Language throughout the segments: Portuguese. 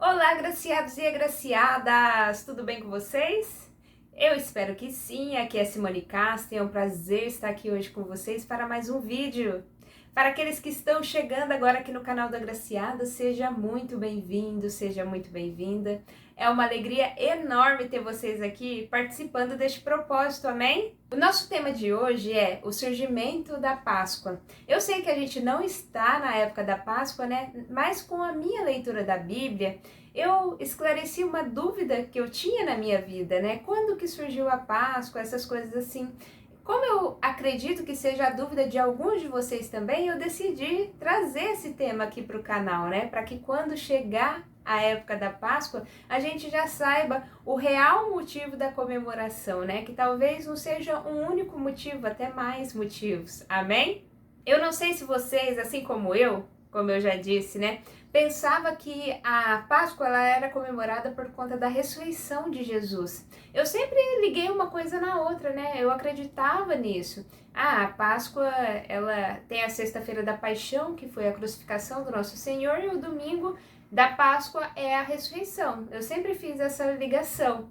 Olá, agraciados e agraciadas! Tudo bem com vocês? Eu espero que sim. Aqui é Simone Castro. É um prazer estar aqui hoje com vocês para mais um vídeo. Para aqueles que estão chegando agora aqui no canal da Agraciada, seja muito bem-vindo, seja muito bem-vinda. É uma alegria enorme ter vocês aqui participando deste propósito, amém? O nosso tema de hoje é o surgimento da Páscoa. Eu sei que a gente não está na época da Páscoa, né? Mas com a minha leitura da Bíblia, eu esclareci uma dúvida que eu tinha na minha vida, né? Quando que surgiu a Páscoa, essas coisas assim. Como eu acredito que seja a dúvida de alguns de vocês também, eu decidi trazer esse tema aqui para o canal, né? Para que quando chegar a época da Páscoa, a gente já saiba o real motivo da comemoração, né? Que talvez não seja um único motivo, até mais motivos. Amém? Eu não sei se vocês, assim como eu já disse, né? Pensava que a Páscoa ela era comemorada por conta da ressurreição de Jesus. Eu sempre liguei uma coisa na outra, né? Eu acreditava nisso. A Páscoa, ela tem a sexta-feira da Paixão, que foi a crucificação do nosso Senhor, e o domingo da Páscoa é a ressurreição. Eu sempre fiz essa ligação.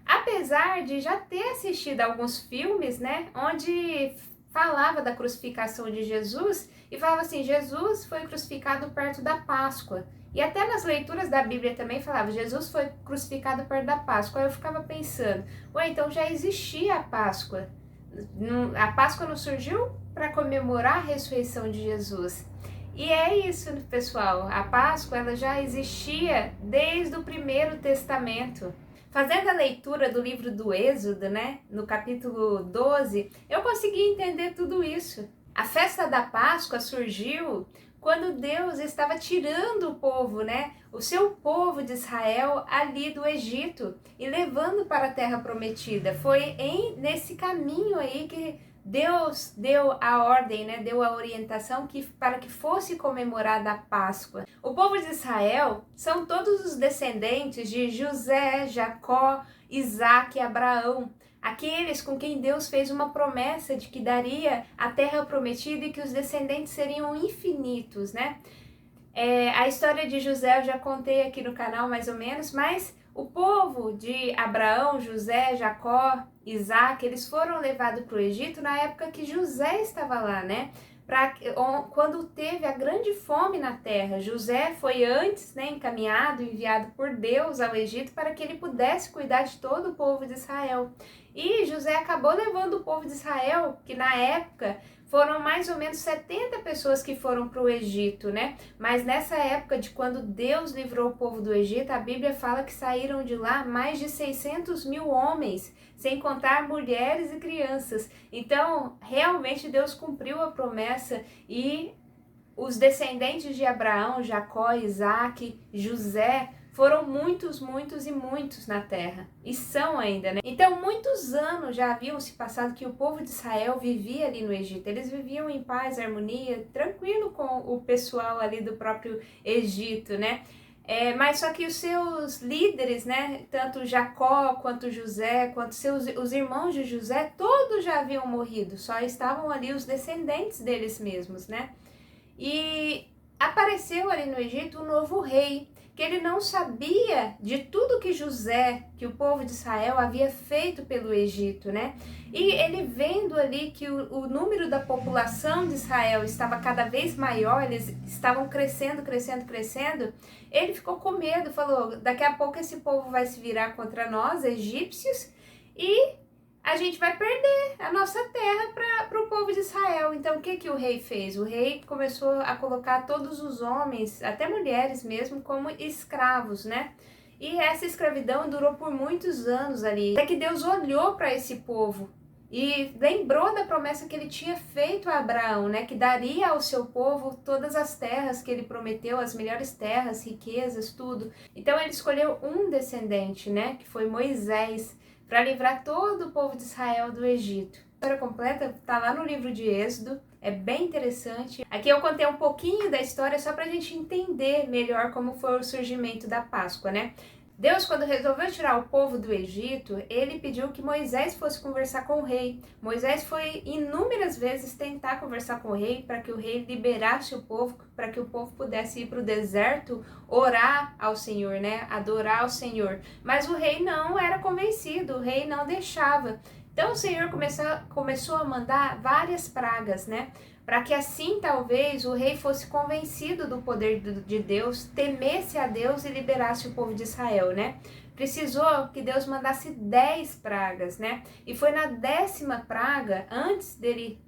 Apesar de já ter assistido alguns filmes, né, onde falava da crucificação de Jesus e falava assim, Jesus foi crucificado perto da Páscoa. E até nas leituras da Bíblia também falava, Jesus foi crucificado perto da Páscoa. Aí eu ficava pensando, ué, então já existia a Páscoa. A Páscoa não surgiu para comemorar a ressurreição de Jesus. E é isso, pessoal, a Páscoa ela já existia desde o Primeiro Testamento. Fazendo a leitura do livro do Êxodo, né, no capítulo 12, eu consegui entender tudo isso. A festa da Páscoa surgiu quando Deus estava tirando o povo, né, o seu povo de Israel ali do Egito e levando para a Terra Prometida. Foi nesse caminho aí que Deus deu a ordem, né, deu a orientação para que fosse comemorada a Páscoa. O povo de Israel são todos os descendentes de José, Jacó, Isaac e Abraão. Aqueles com quem Deus fez uma promessa de que daria a terra prometida e que os descendentes seriam infinitos, né? A história de José eu já contei aqui no canal mais ou menos, mas o povo de Abraão, José, Jacó, Isaac, eles foram levados para o Egito na época que José estava lá, né? Quando teve a grande fome na terra, José foi antes, né, enviado por Deus ao Egito para que ele pudesse cuidar de todo o povo de Israel. E José acabou levando o povo de Israel, que na época foram mais ou menos 70 pessoas que foram para o Egito, né? Mas nessa época de quando Deus livrou o povo do Egito, a Bíblia fala que saíram de lá mais de 600 mil homens, sem contar mulheres e crianças. Então, realmente Deus cumpriu a promessa e os descendentes de Abraão, Jacó, Isaac, José, foram muitos, muitos e muitos na terra. E são ainda, né? Então, muitos anos já haviam se passado que o povo de Israel vivia ali no Egito. Eles viviam em paz, harmonia, tranquilo com o pessoal ali do próprio Egito, né? Mas só que os seus líderes, né, tanto Jacó quanto José, quanto os irmãos de José, todos já haviam morrido, só estavam ali os descendentes deles mesmos, né? E apareceu ali no Egito um novo rei, que ele não sabia de tudo que que o povo de Israel havia feito pelo Egito, né? E ele vendo ali que o número da população de Israel estava cada vez maior, eles estavam crescendo, crescendo, crescendo, ele ficou com medo, falou, daqui a pouco esse povo vai se virar contra nós, egípcios, e a gente vai perder a nossa terra para o povo de Israel. Então, o que o rei fez? O rei começou a colocar todos os homens, até mulheres mesmo, como escravos, né? E essa escravidão durou por muitos anos ali. Até que Deus olhou para esse povo e lembrou da promessa que ele tinha feito a Abraão, né? Que daria ao seu povo todas as terras que ele prometeu, as melhores terras, riquezas, tudo. Então, ele escolheu um descendente, né? Que foi Moisés, para livrar todo o povo de Israel do Egito. A história completa está lá no livro de Êxodo, é bem interessante. Aqui eu contei um pouquinho da história só para a gente entender melhor como foi o surgimento da Páscoa, né? Deus, quando resolveu tirar o povo do Egito, ele pediu que Moisés fosse conversar com o rei. Moisés foi inúmeras vezes tentar conversar com o rei para que o rei liberasse o povo, para que o povo pudesse ir para o deserto orar ao Senhor, né? Adorar ao Senhor. Mas o rei não era convencido, o rei não deixava. Então o Senhor começou a mandar várias pragas, né? Para que assim talvez o rei fosse convencido do poder de Deus, temesse a Deus e liberasse o povo de Israel, né? Precisou que Deus mandasse 10 pragas, né? E foi na 10ª praga, antes dele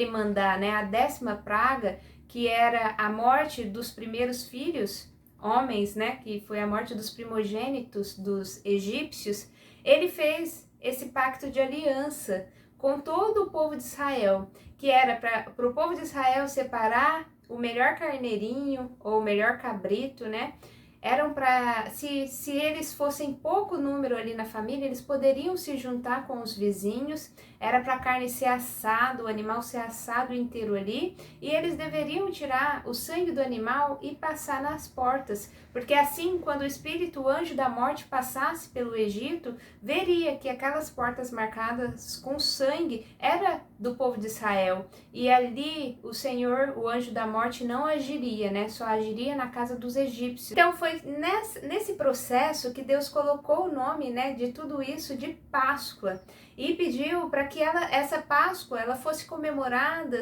mandar, né? A 10ª praga, que era a morte dos primeiros filhos, homens, né? Que foi a morte dos primogênitos dos egípcios. Ele fez esse pacto de aliança com todo o povo de Israel, que era para o povo de Israel separar o melhor carneirinho ou o melhor cabrito, né? Eram para, se eles fossem pouco número ali na família, eles poderiam se juntar com os vizinhos, era para a carne ser assado, o animal ser assado inteiro ali, e eles deveriam tirar o sangue do animal e passar nas portas, porque assim, quando o espírito, o anjo da morte passasse pelo Egito, veria que aquelas portas marcadas com sangue era do povo de Israel, e ali o Senhor, o anjo da morte, não agiria, né? Só agiria na casa dos egípcios. Então foi nesse processo que Deus colocou o nome, né, de tudo isso de Páscoa, e pediu para que essa Páscoa ela fosse comemorada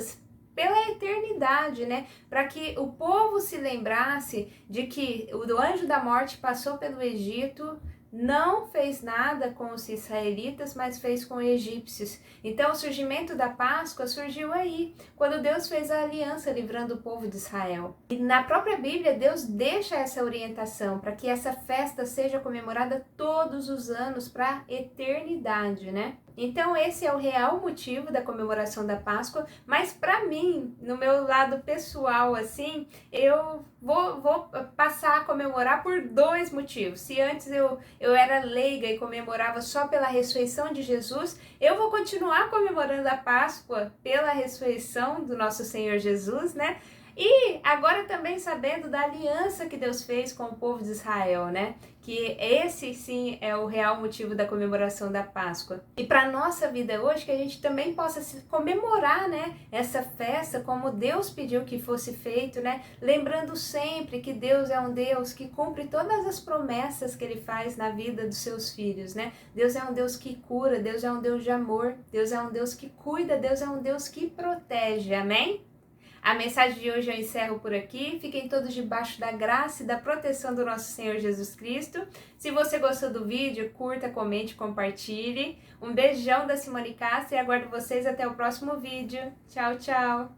pela eternidade, né? Para que o povo se lembrasse de que o anjo da morte passou pelo Egito, não fez nada com os israelitas, mas fez com os egípcios. Então o surgimento da Páscoa surgiu aí, quando Deus fez a aliança livrando o povo de Israel. E na própria Bíblia, Deus deixa essa orientação para que essa festa seja comemorada todos os anos para a eternidade, né? Então esse é o real motivo da comemoração da Páscoa, mas para mim, no meu lado pessoal, assim, eu vou passar a comemorar por 2 motivos. Se antes eu era leiga e comemorava só pela ressurreição de Jesus, eu vou continuar comemorando a Páscoa pela ressurreição do nosso Senhor Jesus, né? E agora também sabendo da aliança que Deus fez com o povo de Israel, né? Que esse sim é o real motivo da comemoração da Páscoa. E para nossa vida hoje, que a gente também possa comemorar, né, essa festa como Deus pediu que fosse feito, né? Lembrando sempre que Deus é um Deus que cumpre todas as promessas que Ele faz na vida dos seus filhos, né? Deus é um Deus que cura, Deus é um Deus de amor, Deus é um Deus que cuida, Deus é um Deus que protege, amém? A mensagem de hoje eu encerro por aqui. Fiquem todos debaixo da graça e da proteção do nosso Senhor Jesus Cristo. Se você gostou do vídeo, curta, comente, compartilhe. Um beijão da Simone Castro e aguardo vocês até o próximo vídeo. Tchau, tchau!